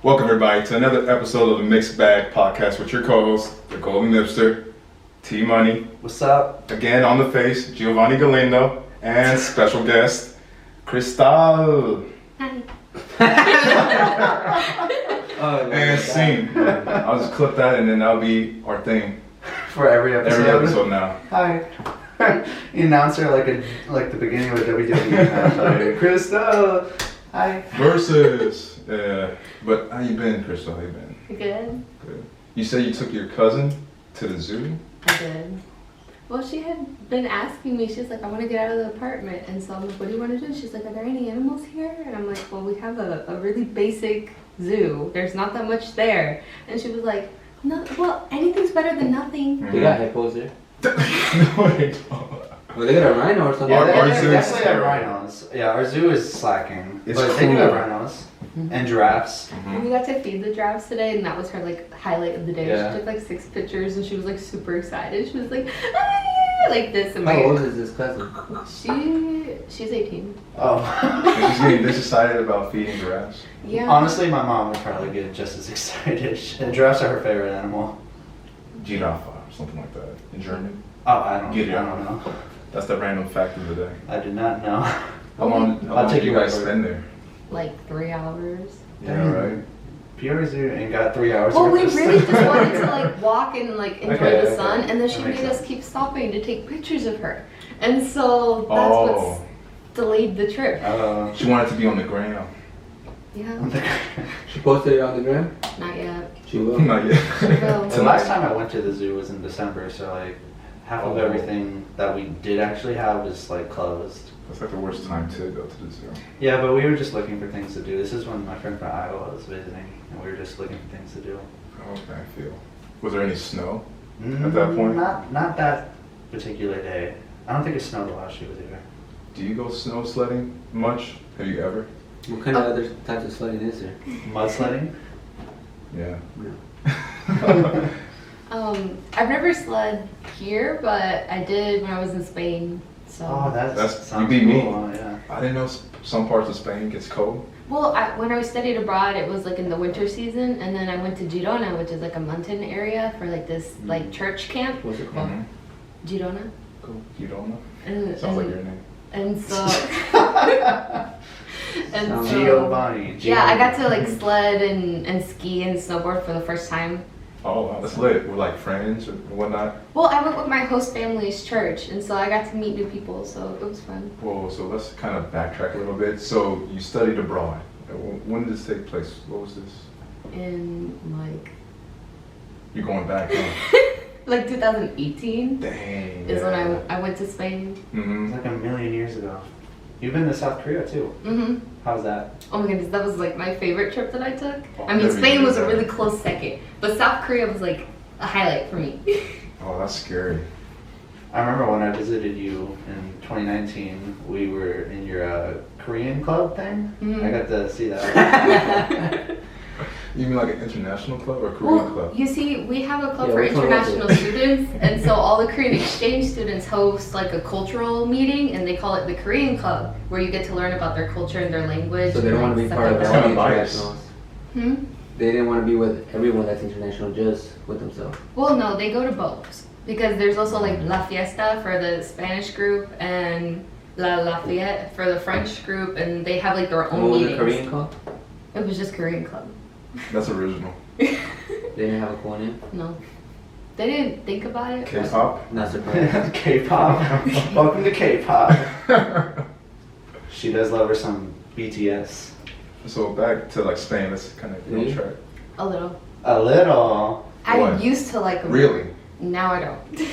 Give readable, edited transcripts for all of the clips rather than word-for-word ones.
Welcome everybody to another episode of the Mixed Bag Podcast with your co-host, the Golden Nipster, T Money. What's up? Again on the face, Giovanni Galindo, and special guest, Cristal. Hi. And scene. I'll just clip that and then that'll be our thing. For every episode. Every episode now. Hi. You announce her like the beginning of a WWE match. Like, Crystal. Hi. Versus. But how you been, Crystal? How you been? Good. Good. You said you took your cousin to the zoo? I did. Well, she had been asking me, she's like, I want to get out of the apartment. And so I'm like, what do you want to do? She's like, are there any animals here? And I'm like, well, we have a really basic zoo. There's not that much there. And she was like, no, well, anything's better than nothing. They got hippos there. No, they don't. Well, they got a rhino or something. Yeah, Our they zoo is definitely have terrible. rhinos. Yeah, our zoo is slacking. It's but they do have cool. rhinos. And giraffes. And we got to feed the giraffes today, and that was her like highlight of the day. Yeah. She took like 6 pictures, and she was like super excited. She was like, ah, like this. And How my old is this cousin? she's 18. Oh. You're just getting this excited about feeding giraffes? Yeah. Honestly, my mom would probably get just as excited. And giraffes are her favorite animal. Giraffe or something like that in German. Oh, I don't Giraffe. know. That's the random fact of the day. I did not know. How long take do you your guys word. spend there? Like 3 hours. Yeah, right. Peoria Zoo ain't got 3 hours. Well, worth we of really stuff. just wanted to like walk and like enjoy Okay, the sun, okay. and then she That makes made us sense. keep stopping to take pictures of her, and so that's Oh. what's delayed the trip. She wanted to be on the ground. Yeah, She posted it on the gram? not yet. She will. Not yet. Well, The last time I went to the zoo was in December, so like half of everything that we did actually have is like closed. That's like the worst time to go to the zoo. Yeah, but we were just looking for things to do. This is when my friend from Iowa was visiting, and we were just looking for things to do. Okay, I feel. Was there any snow at that point? Not that particular day. I don't think it snowed while she was here. Do you go snow sledding much? Have you ever? What kind of other types of sledding is there? Mud sledding? Yeah. I've never sled here, but I did when I was in Spain. So. Oh, That's- sounds you beat me. cool. Yeah. I didn't know some parts of Spain gets cold. Well, when I studied abroad, it was like in the winter season, and then I went to Girona, which is like a mountain area for like this like church camp. What's it called? Girona. Cool. You don't know? And, Sounds like your name. And so. and Sounds- so. Giovanni. Yeah, I got to like sled and ski and snowboard for the first time. Oh, wow, that's lit. We're like friends or whatnot. Well, I went with my host family's church, and so I got to meet new people, so it was fun. Whoa, so let's kind of backtrack a little bit. So you studied abroad. When did this take place? What was this? In like You're going back, huh? like 2018 Dang. is when I went to Spain. It's Mm-hmm. like a million years ago. You've been to South Korea too. Mhm. How's that? Oh my goodness, that was like my favorite trip that I took. Oh, I mean, never Spain even was a did that. really close second, but South Korea was like a highlight for me. Oh, that's scary. I remember when I visited you in 2019, we were in your Korean club thing. Mhm. I got to see that. You mean like an international club or a Korean Well, club? you see, we have a club Yeah, for which one was it? international students, and so all the Korean exchange students host like a cultural meeting, and they call it the Korean Club, where you get to learn about their culture and their language. So they don't and, want to be like, part of stuff all like the Kinda biased. internationals. that. Hmm? They didn't want to be with everyone that's international, just with themselves. Well, no, they go to both because there's also like La Fiesta for the Spanish group and La Lafayette for the French group, and they have like their And own what was the meetings. Korean called? It was just Korean Club. That's original. They didn't have a cool name. No, they didn't think about it. K-pop? Not surprised. K-pop. Welcome to K-pop. She does love her some BTS. So back to like Spain, let's kind of get on track. A little. A little. I What? used to like them. Really? Now I don't.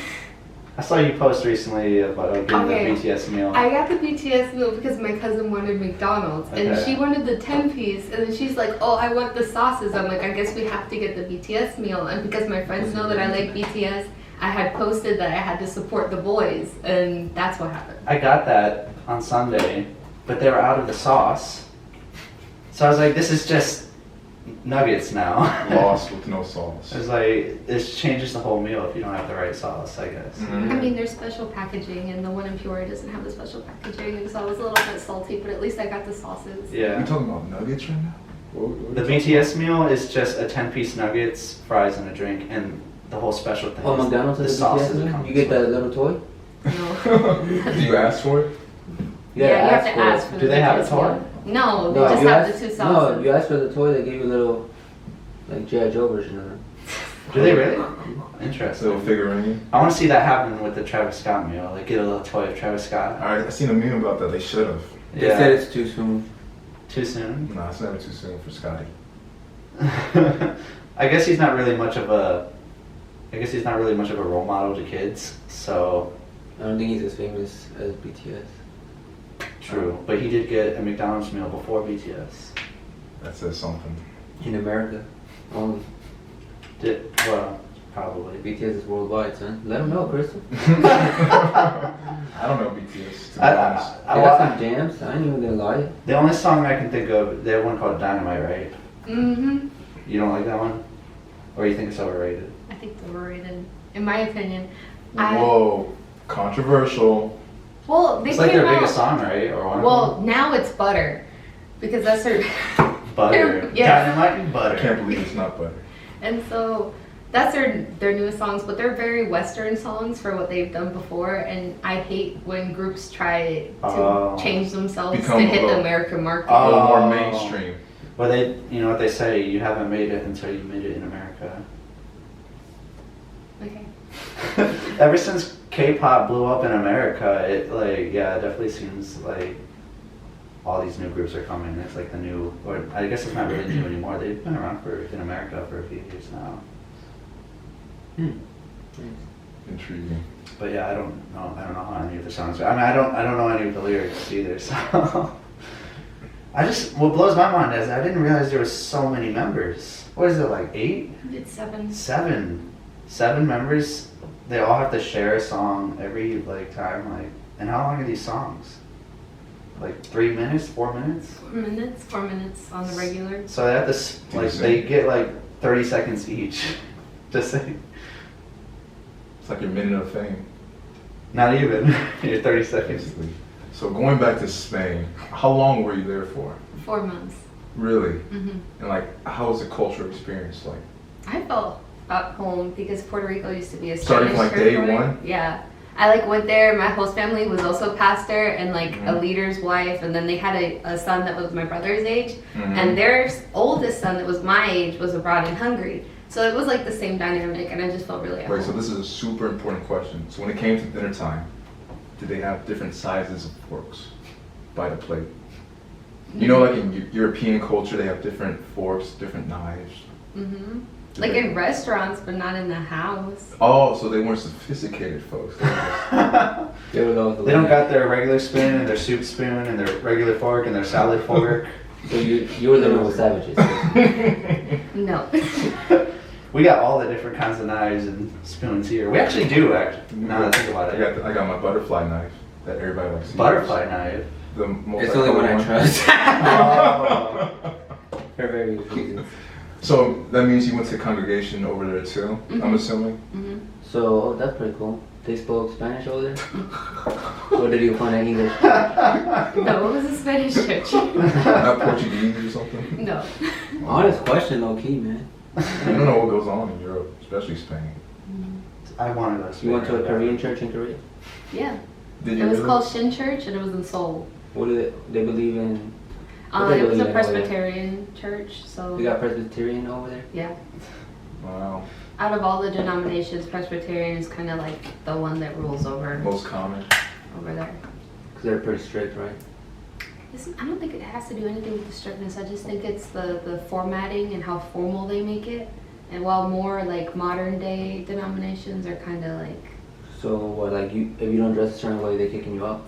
I saw you post recently about getting Okay. the BTS meal. I got the BTS meal because my cousin wanted McDonald's, and Okay. she wanted the 10-piece, and then she's like, oh, I want the sauces. I'm like, I guess we have to get the BTS meal, and because my friends know that I like BTS, I had posted that I had to support the boys, and that's what happened. I got that on Sunday, but they were out of the sauce. So I was like, this is just nuggets now. Lost with no sauce. It's like, this changes the whole meal if you don't have the right sauce, I guess. Mhm. I mean, there's special packaging, and the one in Peoria doesn't have the special packaging, and so I was a little bit salty, but at least I got the sauces. Are Yeah. you talking about nuggets right now? The BTS meal is just a 10-piece nuggets, fries, and a drink, and the whole special thing. Oh, McDonald's has a sauces BTS that meal? come You get with that little toy? No. Do you ask for it? Yeah, you have to for ask it. for the Do they have a BTS toy? meal. No, they No, just you have ask- the 2 No, sauces. you ask for the toy, they give you a little, like, G.I. Joe version of it. Do they really? It's a Interesting. little figurine. I want to see that happen with the Travis Scott meal. Like get a little toy of Travis Scott. I seen a meme about that. They should have. They said it's too soon. Too soon. No, it's never too soon for Scotty. I guess he's not really much of a. I guess he's not really much of a role model to kids. So I don't think he's as famous as BTS. true, but he did get a McDonald's meal before BTS. That says something. In America. Only. Well, probably. BTS is worldwide, son. Let them know, Crystal. I don't know BTS, to be honest. They got some jams. I ain't even gonna lie. The only song I can think of, they have one called Dynamite, right? Mm-hmm. You don't like that one, or you think it's overrated? I think it's overrated, in my opinion. Whoa, controversial. Well, they It's like came their out. biggest song, right? Or one of Well, now it's Butter, because that's her. them? Butter. Yeah. Dynamite and I butter. can't believe it's not butter. And so that's their newest songs, but they're very Western songs for what they've done before. And I hate when groups try to Oh. change themselves Become to hit a the little- American market. A little more Oh. mainstream. Well, you know what they say, you haven't made it until you made it in America. Okay. Ever since K-pop blew up in America, it it definitely seems like all these new groups are coming. It's like the new, or I guess it's not really new anymore. They've been around in America for a few years now. Intriguing. But yeah, I don't know how any of the songs are. I mean, I don't know any of the lyrics either. So what blows my mind is I didn't realize there was so many members. What is it, like 8? It's 7. 7 members. They all have to share a song every time. And how long are these songs? Like 3 minutes, 4 minutes? 4 minutes on the regular. So they have to they get like 30 seconds each. Just saying. It's like your minute of fame. Not even. Your 30 seconds. Basically. So going back to Spain, how long were you there for? 4 months. Really? hmm And how was the cultural experience like? I felt at home because Puerto Rico used to be a Starting Spanish from, day territory. one? Yeah. I went there, my host family was also a pastor and a Mhm. leader's wife, and then they had a son that was my brother's age, Mhm. and their oldest son that was my age was abroad in Hungary. So it was like the same dynamic, and I just felt really at Wait, so home. this is a super important question. So when it came to dinner time, did they have different sizes of forks by the plate? You know, like in European culture, they have different forks, different knives. hmm Did Like they- in restaurants, but not in the house. Oh, so they weren't sophisticated folks. They were just- They would go with the They don't line. got their regular spoon and their soup spoon and their regular fork and their salad fork. So you were living with savages. No. We got all the different kinds of knives and spoons here. We actually do, now that I think about it. I got my butterfly knife that everybody likes to use. Butterfly knife. The most It's the only one I trust. Oh. For various reasons. So that means you went to congregation over there too, I'm Mhm. assuming? hmm So, that's pretty cool. They spoke Spanish over there? Or did you find out English? No, it was a Spanish church. Not Portuguese or something? No. Honest question, low key, man. I don't know what goes on in Europe, especially Spain. I wanted us. You went to a Korean church in Korea? Yeah. Did It you was really? called Shin Church, and it was in Seoul. What do they believe in? What they It was believe a in over there? Presbyterian church, so They got Presbyterian over there? yeah. Wow. Out of all the denominations, Presbyterian is kind of like the one that rules over Most common. there. Because they're pretty strict, right? I don't think it has to do anything with the strictness. I just think it's the formatting and how formal they make it. And while more like modern day denominations are kind of like, So, what, like, if you don't dress a certain way, they're kicking you out?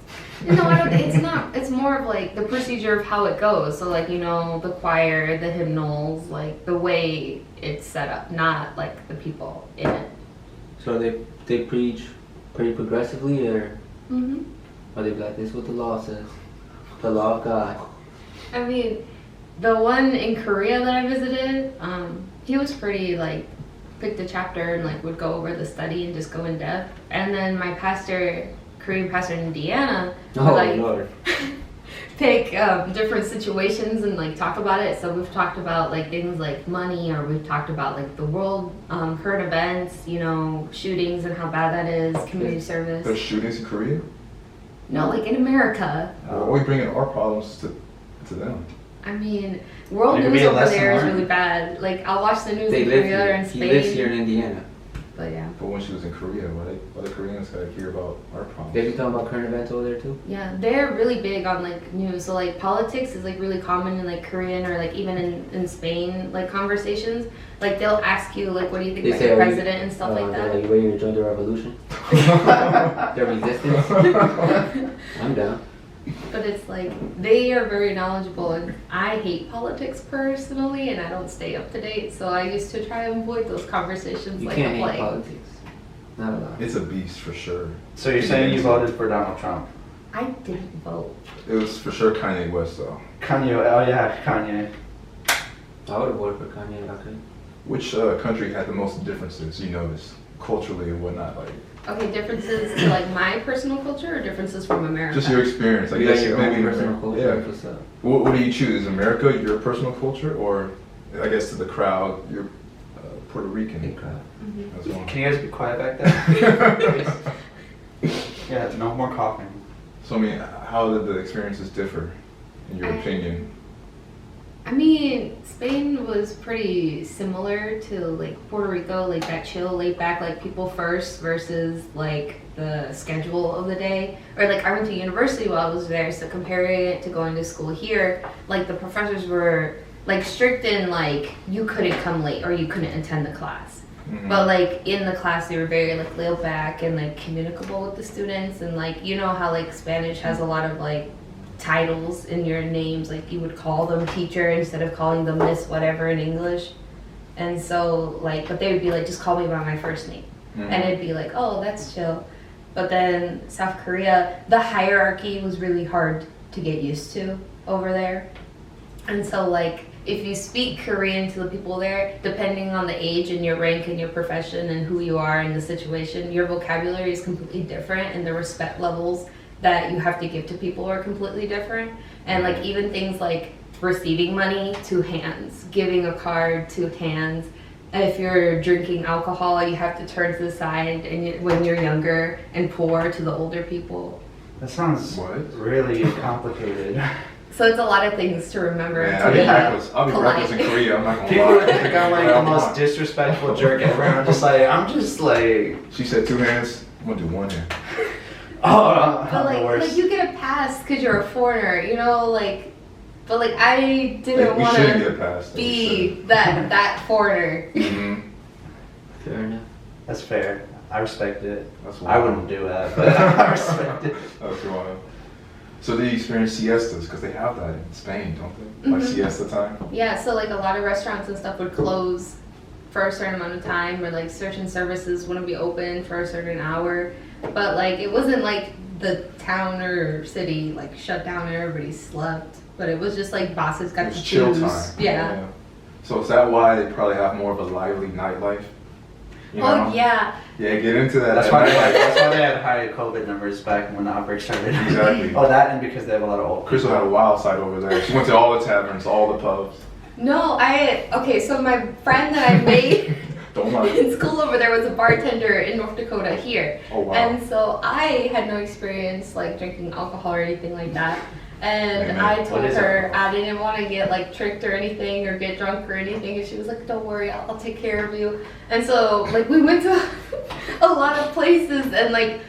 no, I don't. It's not. It's more of like the procedure of how it goes. So like the choir, the hymnals, like the way it's set up, not like the people in it. So they preach pretty progressively, or hmm are they like, this is what the law says? The law of God. I mean, the one in Korea that I visited, he was pretty like picked a chapter and like would go over the study and just go in depth. And then my pastor, Korean pastor in Indiana, Oh, like Lord. pick different situations and like talk about it. So we've talked about like things like money, or we've talked about like the world current events, you know, shootings and how bad that is, community service. There's shootings in Korea. No, like in America. We're always bringing our problems to them. I mean, world There could news be a over lesson there is learned. really bad. Like I'll watch the news They in live Korea or here. in He Spain. lives here in Indiana. But yeah. But when she was in Korea, why the Koreans gotta hear about our problems? They be talking about current events over there too. Yeah, they're really big on like news. So like politics is like really common in like Korean or like even in Spain like conversations. Like they'll ask you like what do you think They about say, your are you- president and stuff like They're that. like, ready to join the revolution? The resistance? I'm down. But it's like they are very knowledgeable, and I hate politics personally, and I don't stay up to date. So I used to try and avoid those conversations You like can't a hate plague. politics. Not allowed. It's a beast for sure. So you're saying you voted for Donald Trump? I didn't vote. It was for sure Kanye West though. Kanye, oh yeah, Kanye. I would have voted for Kanye if I could. Which country had the most differences you noticed culturally and whatnot? Like Okay, differences to like my personal culture or differences from America? just your experience. I You got guess your maybe own personal culture. Yeah. What's up? What do you choose? America, your personal culture, or I guess to the crowd, your Puerto Rican Big crowd. Mhm. as well? Can you guys be quiet back there? Yeah, no more coughing. So I mean, how did the experiences differ, in your opinion? I mean, Spain was pretty similar to like Puerto Rico, like that chill, laid back, like people first versus like the schedule of the day. Or like I went to university while I was there, so comparing it to going to school here, like the professors were like strict in like you couldn't come late or you couldn't attend the class. Mhm. But like in the class, they were very like laid back and like communicable with the students, and like you know how like Spanish has a lot of like titles in your names, like you would call them teacher instead of calling them miss whatever in English. And so like, but they would be like, just call me by my first name. Mhm. And it'd be like, oh, that's chill. But then South Korea, the hierarchy was really hard to get used to over there. And so like, if you speak Korean to the people there, depending on the age and your rank and your profession and who you are in the situation, your vocabulary is completely different, and the respect levels that you have to give to people are completely different. And like even things like receiving money to hands, giving a card to hands. And if you're drinking alcohol, you have to turn to the side and when you're younger and pour to the older people. That sounds What? really complicated. So it's a lot of things to remember. Man, to I'll be be reckless. I'll be polite. reckless in Korea. I'm not gonna People lie. think I'm like the most disrespectful jerk ever. I'm just like, She said 2 hands. I'm gonna do 1 hand. oh, But I'm the like worst. you get a pass because you're a foreigner, you know, like. But like I didn't We want shouldn't get to past. be that foreigner. Mm-hmm. Fair enough. That's fair. I respect it. That's I wild. wouldn't do that, but I respect it. That's wild. So do you experience siestas? Because they have that in Spain, don't they? Like Mhm. siesta time. Yeah, so like a lot of restaurants and stuff would close for a certain amount of time, or like certain services wouldn't be open for a certain hour. But like it wasn't like the town or city like shut down and everybody slept. But it was just like bosses got It to was chill choose. time. Yeah. So is that why they probably have more of a lively nightlife? You Oh know? yeah. Yeah, get into that. That's at why night. they had high COVID numbers back when the outbreak started. Exactly. Oh, that and because they have a lot of old Crystal had a wild side over there. She went to all the taverns, all the pubs. No, okay, so my friend that I made Don't lie. in school over there was a bartender in North Dakota here. Oh wow. And so I had no experience like drinking alcohol or anything like that. And Amen. I What told is her alcohol? I didn't want to get like tricked or anything or get drunk or anything. And she was like, don't worry, I'll take care of you. And so like we went to a lot of places, and like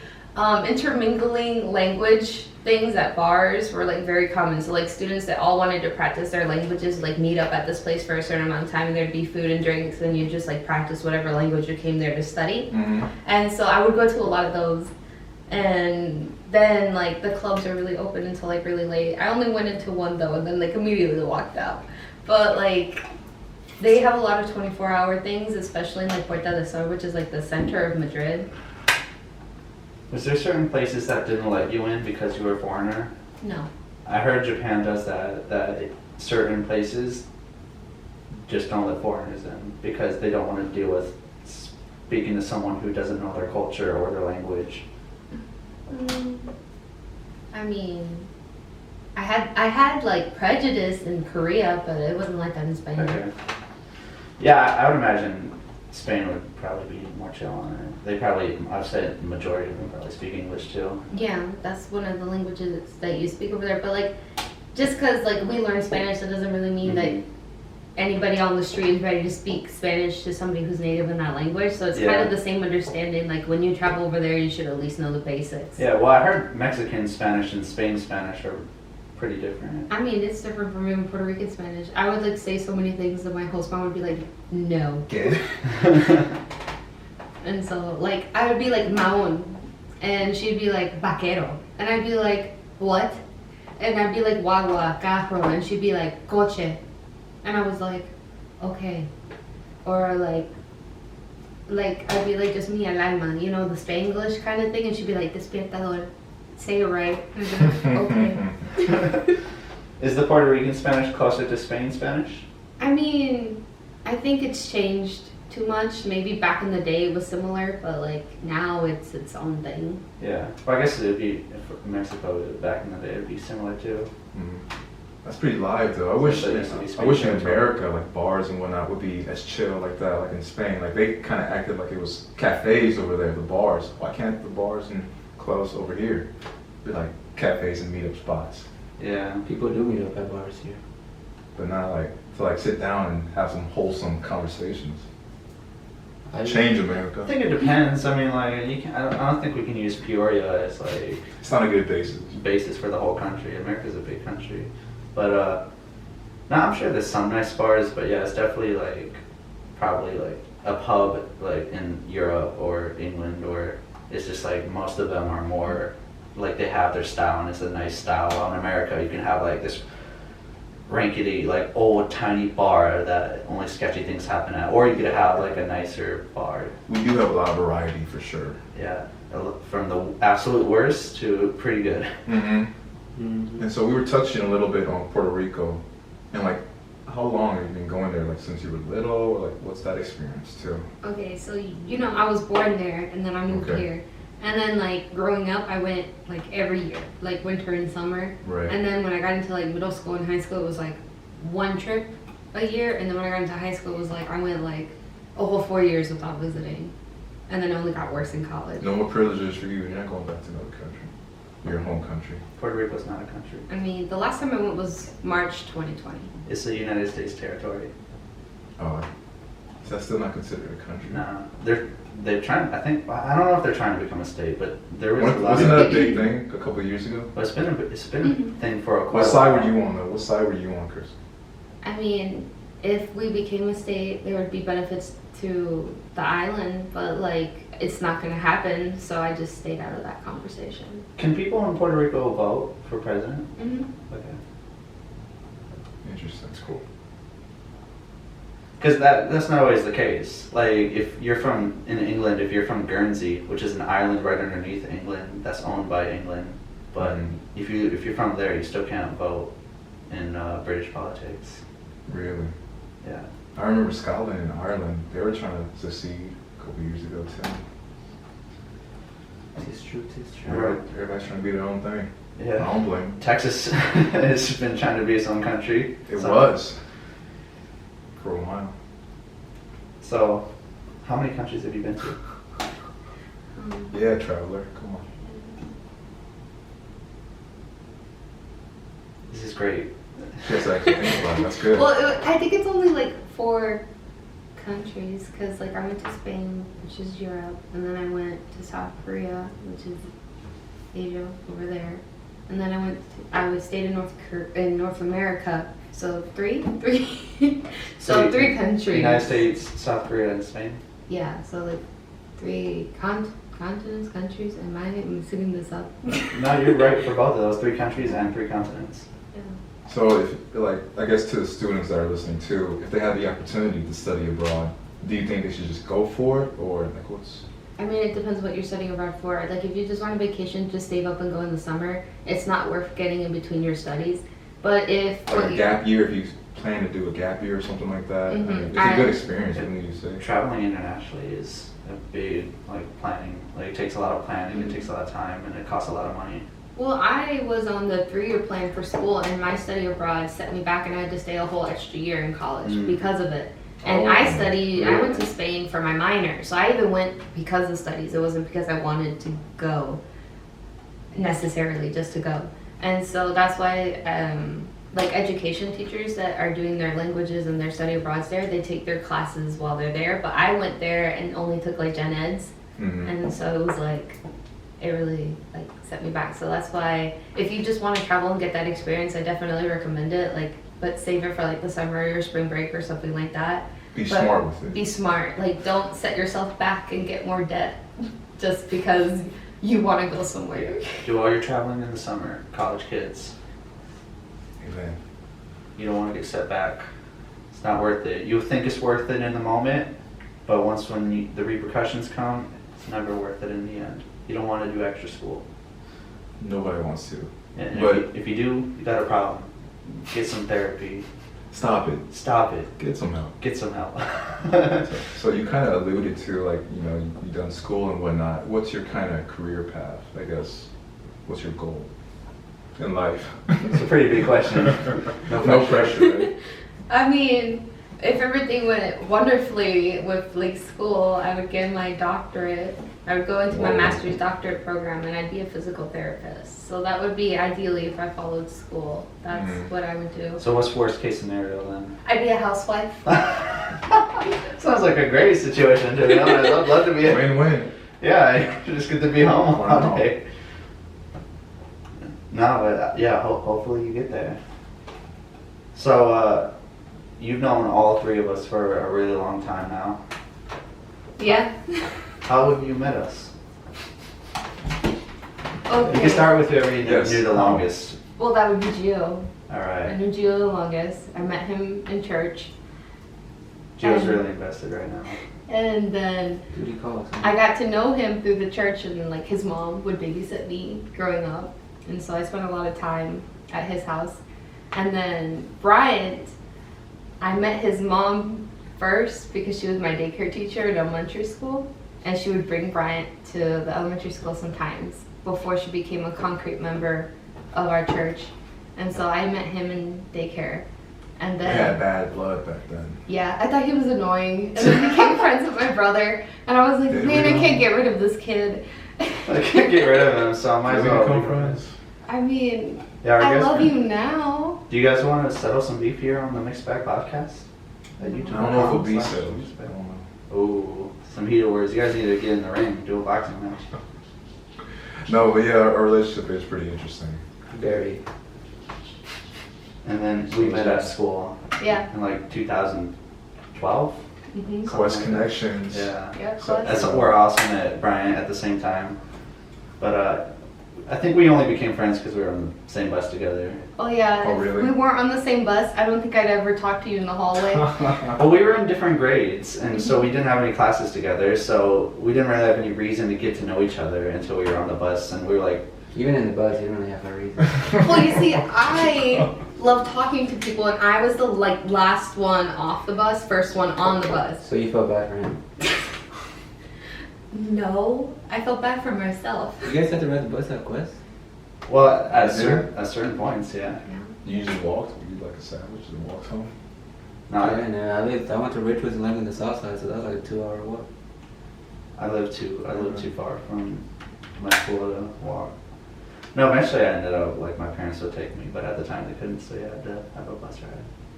intermingling language things at bars were like very common. So like students that all wanted to practice their languages like meet up at this place for a certain amount of time, and there'd be food and drinks, and you just like practice whatever language you came there to study. Mhm. And so I would go to a lot of those, and then like the clubs are really open until like really late. I only went into one though, and then like immediately walked out. But like they have a lot of 24-hour things, especially in like Puerta del Sol, which is like the center of Madrid. Was there certain places that didn't let you in because you were a foreigner? No. I heard Japan does that certain places just don't let foreigners in because they don't want to deal with speaking to someone who doesn't know their culture or their language. I mean, I had like prejudice in Korea, but it wasn't like that in Spain. Okay. Yeah, I would imagine Spain would probably be more chill on it. They probably, I've said the majority of them probably speak English too. Yeah, that's one of the languages that you speak over there. But like, just because like we learn Spanish, that doesn't really mean that anybody on the street is ready to speak Spanish to somebody who's native in that language. So it's kind of the same understanding. Like when you travel over there, you should at least know the basics. Yeah, well, I heard Mexican Spanish and Spain Spanish are pretty different. I mean, it's different from even Puerto Rican Spanish. I would like say so many things that my host mom would be like, no. Get it? And so like I would be like maon, and she'd be like vaquero, and I'd be like what? And I'd be like guagua, carro, and she'd be like coche, and I was like okay, or like I'd be like just mi alma, you know, the Spanglish kind of thing, and she'd be like despertador, say it right. And I'd be like, okay. Is the Puerto Rican Spanish closer to Spain Spanish? I mean, I think it's changed too much. Maybe back in the day it was similar, but like now it's its own thing. Yeah. Well, I guess it would be, if Mexico back in the day, it would be similar too. That's pretty live though. I wish That used to be Spain I wish in territory. America like bars and whatnot would be as chill like that, like in Spain. Like they kind of acted like it was cafes over there, the bars. Why can't the bars and clubs over here be like cafes and meetup spots? Yeah. People do meet up at bars here. But not like to like sit down and have some wholesome conversations. I Change I America. think it depends. I mean, like, you can, I don't think we can use Peoria as like It's not a good basis. basis for the whole country. America's a big country, but no, I'm sure there's some nice bars, but yeah, it's definitely like probably like a pub like in Europe or England, or it's just like most of them are more like they have their style and it's a nice style. While in America, you can have like this rankedy like old tiny bar that only sketchy things happen at, or you could have like a nicer bar. We do have a lot of variety for sure. Yeah, from the absolute worst to pretty good. Mm-hmm. Mhm. And so we were touching a little bit on Puerto Rico, and like, how long have you been going there? Like since you were little, or like what's that experience too? Okay, so you know I was born there, and then I moved Okay. here, and then like growing up I went like every year, like winter and summer. Right. And then when I got into like middle school and high school, it was like one trip a year, and then when I got into high school, it was like I went like a whole 4 years without visiting, and then it only got worse in college. No more privileges for you. You're not going back to another country. Your home country. Puerto Rico's not a country. I mean, the last time I went was March 2020. It's a United States territory. Oh, is that still not considered a country? No, they're trying. I think I don't know if they're trying to become a state, but there was a lot Wasn't of. that a big thing a couple of years ago? But it's been a thing for a quite What a side while. were you on though? What side were you on, Chris? I mean, if we became a state, there would be benefits to the island, but like it's not going to happen, so I just stayed out of that conversation. Can people in Puerto Rico vote for president? Mm-hmm. Okay. Interesting. That's cool. Because that's not always the case. Like if you're from in England, if you're from Guernsey, which is an island right underneath England that's owned by England, but if you're from there, you still can't vote in British politics. Really? Yeah. I remember Scotland and Ireland. They were trying to secede a couple of years ago too. It's true, it's true. Everybody's trying to be their own thing. I Yeah. don't blame 'em. Texas has been trying to be its own country. It So- was for a while. So, how many countries have you been to? Yeah, traveler. Come on. This is great. Yes, actually think about it. That's good. Well, I think it's only like 4 countries, because like I went to Spain, which is Europe, and then I went to South Korea, which is Asia over there, and then I stayed in North America. So three, so 3 countries. United States, South Korea, and Spain. Yeah, so like 3 continents, countries. Am I mixing this up? No, you're right for both of those 3 countries and 3 continents. Yeah. So, if like, I guess to the students that are listening too, if they have the opportunity to study abroad, do you think they should just go for it, or like what's? I mean, it depends what you're studying abroad for. Like, if you just want a vacation, just save up and go in the summer. It's not worth getting in between your studies. But if Like a gap year, if you plan to do a gap year or something like that, I mean, Mhm. it's a good experience, wouldn't you say? Traveling internationally is a big, like, planning. Like, it takes a lot of planning, it takes a lot of time, and it costs a lot of money. Well, I was on the 3-year plan for school, and my study abroad set me back, and I had to stay a whole extra year in college because of it. And Oh, I went to Spain for my minor, so I even went because of studies. It wasn't because I wanted to go necessarily just to go. And so that's why, like education teachers that are doing their languages and their study abroads there, they take their classes while they're there. But I went there and only took like gen eds, and so it was like, it really like set me back. So that's why if you just want to travel and get that experience, I definitely recommend it. Like, but save it for like the summer or spring break or something like that. Be But smart with it. Be smart. Like, don't set yourself back and get more debt just because you want to go somewhere. Do all your traveling in the summer, college kids. Amen. You don't want to get set back. It's not worth it. You think it's worth it in the moment, but when the repercussions come, it's never worth it in the end. You don't want to do extra school. Nobody wants to. And But- if you do, you got a problem. Get some therapy. Stop it. Stop it. Get some help. Get some help. So you kind of alluded to, like, you know, you've done school and whatnot. What's your kind of career path, I guess? What's your goal in life? It's a pretty big question. No pressure, right? I mean, if everything went wonderfully with like school, I would get my doctorate. I would go into my Whoa. master's doctorate program, and I'd be a physical therapist. So that would be ideally if I followed school. That's what I would do. So what's worst case scenario then? I'd be a housewife. Sounds like a great situation to be honest. I'd love to be Win-win. Yeah, you just get to be home Wow. all day. No, but yeah, hopefully you get there. So, you've known all three of us for a really long time now. Yeah. How have you met us? Okay. You can start with whoever you Yes. knew the longest. Well, that would be Gio. I Alright. knew Gio the longest. I met him in church. Gio's really invested right now. And then Duty calls. I got to know him through the church, and then like his mom would babysit me growing up, and so I spent a lot of time at his house. And then Bryant, I met his mom first because she was my daycare teacher at elementary school, and she would bring Bryant to the elementary school sometimes before she became a concrete member of our church. And so I met him in daycare. And I then had bad blood back then. yeah, I thought he was annoying, and then became friends with my brother, and I was like, Did man, we I know? can't get rid of this kid. I can't get rid of him, so I might Did as we well. become friends? I mean, Yeah, our I guest love friend. you now. Do you guys want to settle some beef here on the Mixed Bag Podcast? At I don't know if it'll be so. I don't know. Ooh, some heated words. You guys need to get in the ring, do a boxing match. No, but yeah, our relationship is pretty interesting. Very. And then we met at school Yeah. in like 2012. Mm-hmm. Quest connections. Yeah. Yeah, So- close. That's where I also met Brian at the same time. But I think we only became friends because we were on the same bus together. Oh yeah. Oh, really? We weren't on the same bus. I don't think I'd ever talk to you in the hallway. Well, we were in different grades, and so we didn't have any classes together, so we didn't really have any reason to get to know each other until we were on the bus, and we were like, Even in the bus, you don't really have a reason. Well, you see, I love talking to people, and I was the like last one off the bus, first one on the bus. So you felt bad for him. No, I felt bad for myself. You guys had to ride the bus at Quest? well, at, Yeah. at certain points, yeah. You just walked? Were you like a savage and walked home? No, Yeah, no, I went to Richwoods and lived in the south side, so that was like a 2-hour walk. I live too far from my school to walk. No, eventually I ended up, like, my parents would take me, but at the time they couldn't, so you had to have a bus ride.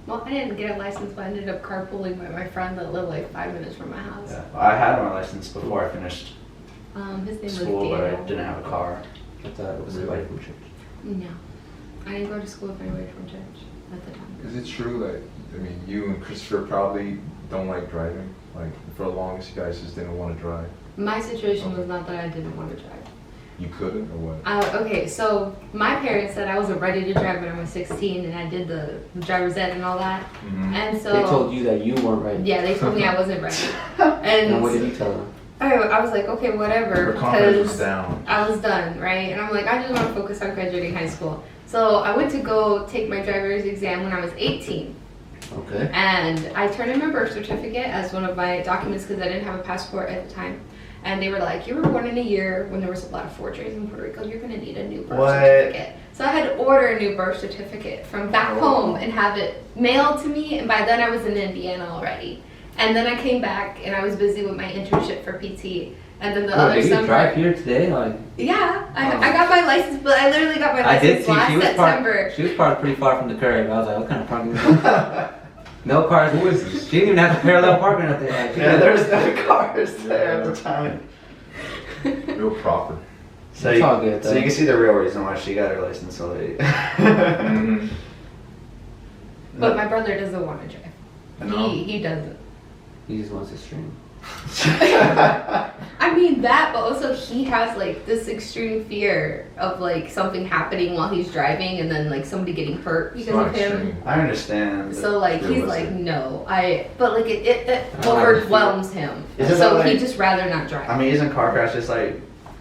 Well, I didn't get a license, but I ended up carpooling by my friend that lived like 5 minutes from my house. Yeah. I had my license before I finished His name school, was but I Daniel. didn't have a car. I thought it was Really? somebody from church. No, I didn't go to school with anybody from church at the time. Is it true that, I mean, you and Christopher probably don't like driving? Like, for the longest, you guys just didn't want to drive? My situation was not that I didn't want to drive. You couldn't, or what? Okay, so my parents said I wasn't ready to drive when I was 16, and I did the driver's ed and all that. Mhm. And so They told you that you weren't ready. yeah, they told me I wasn't ready. And what did And you tell them? I was like, okay, whatever, Your confidence was because down. I was done, right? And I'm like, I just want to focus on graduating high school. So I went to go take my driver's exam when I was 18. Okay. And I turned in my birth certificate as one of my documents because I didn't have a passport at the time. And they were like, you were born in a year when there was a lot of forgeries in Puerto Rico. You're going to need a new birth What? certificate. So I had to order a new birth certificate from back home and have it mailed to me. And by then I was in Indiana already. And then I came back and I was busy with my internship for PT. And then the other did you summer. drive here today? Like, Yeah, I got my license, but I literally got my I did license see last she was September. parked. She was parked pretty far from the curb. I was like, what kind of parking? Is this? No cars. Who is this? She didn't even have to parallel parking up there. Like, Yeah, there was no cars there at the time. Real proper. So It's you, all good, so though. you can see the real reason why she got her license so late. Mhm. But my brother doesn't want to drive. No. He doesn't. he just wants to stream. I mean that, but also he has like this extreme fear of like something happening while he's driving and then like somebody getting hurt It's because not of him. extreme. I understand. So like It's he's like realistic. no, but like it I don't have a overwhelms him. Isn't So that he'd like- just rather not drive. I mean, isn't car crash just like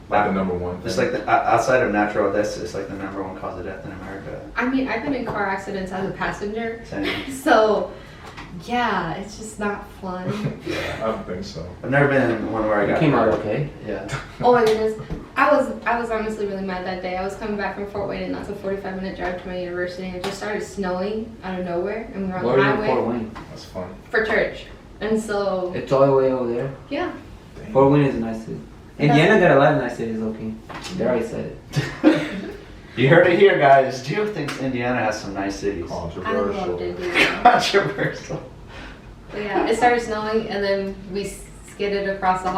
Like the number one thing. just like the, outside of natural deaths, it's like the number one cause of death in America. I mean, I've been in car accidents as a passenger, Same. so yeah, it's just not fun. Yeah, I don't think so. I've never been in one where I You got came out hurt. okay. Yeah. Oh my goodness. I was honestly really mad that day. I was coming back from Fort Wayne and that's a 45-minute drive to my university and it just started snowing out of nowhere and we were on Where the are you in Fort highway Wayne? That's fun. for church. And so It's all the way over there. yeah. Dang. Fort Wayne is a nice city. Indiana got a lot of nice cities, okay. They already said it. You heard it here, guys. Gio thinks Indiana has some nice cities. I Controversial. loved it. Controversial. But yeah, it started snowing and then we skidded across the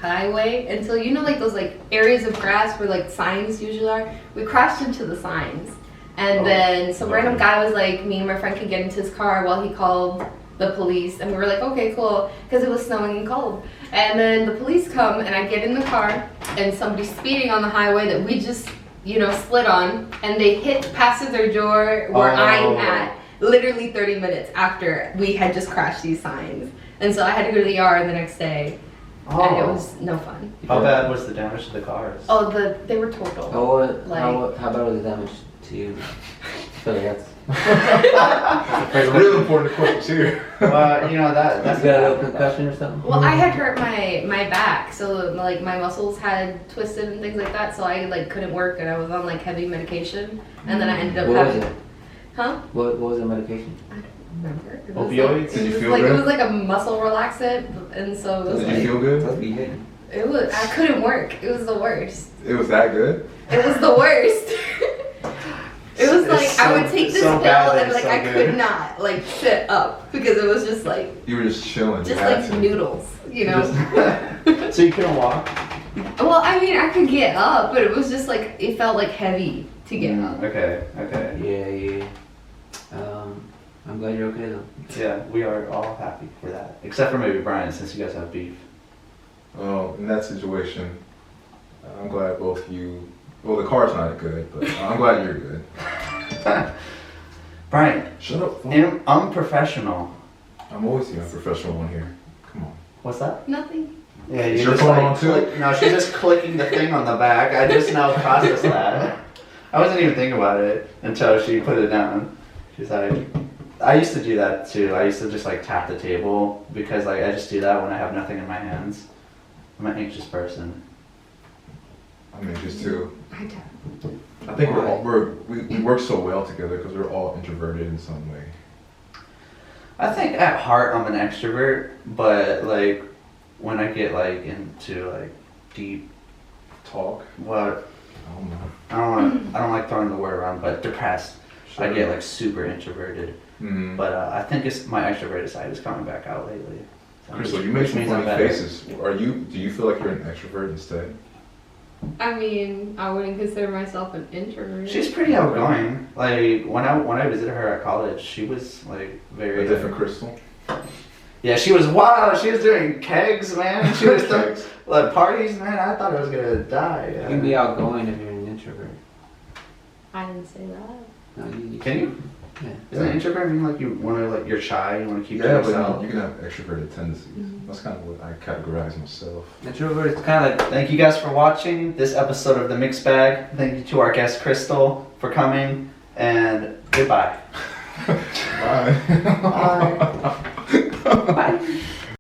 highway until you know like those like areas of grass where like signs usually are. We crashed into the signs. And Oh, then some random lovely. guy was like, me and my friend could get into his car while he called the police. And we were like, okay, cool, because it was snowing and cold. And then the police come and I get in the car and somebody's speeding on the highway that we just, slid on. And they hit passenger door where I'm Oh. at literally 30 minutes after we had just crashed these signs. And so I had to go to the ER the next day. And it was no fun. How bad was the damage to the cars? Oh, they were total. How about the damage to you? I feel like that's Real important questions here. Well, that's you got a little concussion or something? Well, I had hurt my back, so like my muscles had twisted and things like that, so I like couldn't work and I was on like heavy medication, and then I ended up What was having, it? huh? What was the medication? I don't remember. It was Opioids? Like, Did it you was feel like good? it was like a muscle relaxant, and so it was Did you like feel good? Must be hidden. it was. I couldn't work. It was the worst. It was that good? It was the worst. It was It's like so- I would take this so pill bad that and it's like so I good. could not like sit up because it was just like You were just chilling. just you had like to. noodles, So you couldn't walk? Well, I mean, I could get up, but it was just like it felt like heavy to get up. Okay. Yeah. I'm glad you're okay though. Yeah, we are all happy for that. Except for maybe Brian, since you guys have beef. Well, in that situation, I'm glad both you. Well, the car's not good, but I'm glad you're good. Brian, Shut up. phone. unprofessional. I'm always the unprofessional one here. Come on. What's that? Nothing. Yeah, Is you're your just phone like on too? no, she's just clicking the thing on the back. I just now processed that. I wasn't even thinking about it until she put it down. She's like, I used to do that too. I used to just like tap the table because like I just do that when I have nothing in my hands. I'm an anxious person. I'm anxious too. I don't. I think we work so well together because we're all introverted in some way. I think at heart I'm an extrovert, but like when I get like into like deep, Talk. what I don't know. I don't like throwing the word around, but depressed. I get like super introverted. Mm. But I think it's my extroverted side is coming back out lately. Crystal, you make Which some means I'm funny better. faces. Do you feel like you're an extrovert instead? I mean, I wouldn't consider myself an introvert. She's pretty outgoing. Like when I visited her at college, she was like very A different Crystal? Yeah, she was wow. She was doing kegs, man. She was throwing Kegs. like parties, man. I thought I was gonna die. You can be outgoing if you're an introvert. I didn't say that. No, you Can you? Yeah. Isn't introvert mean like you want to like you're shy, you want to keep to Yeah, yourself? but you can have extroverted tendencies. Mhm. That's kind of what I categorize myself. Introvert is kind of like Thank you guys for watching this episode of The Mixed Bag. Thank you to our guest Crystal for coming, and goodbye. Bye. Bye. Bye.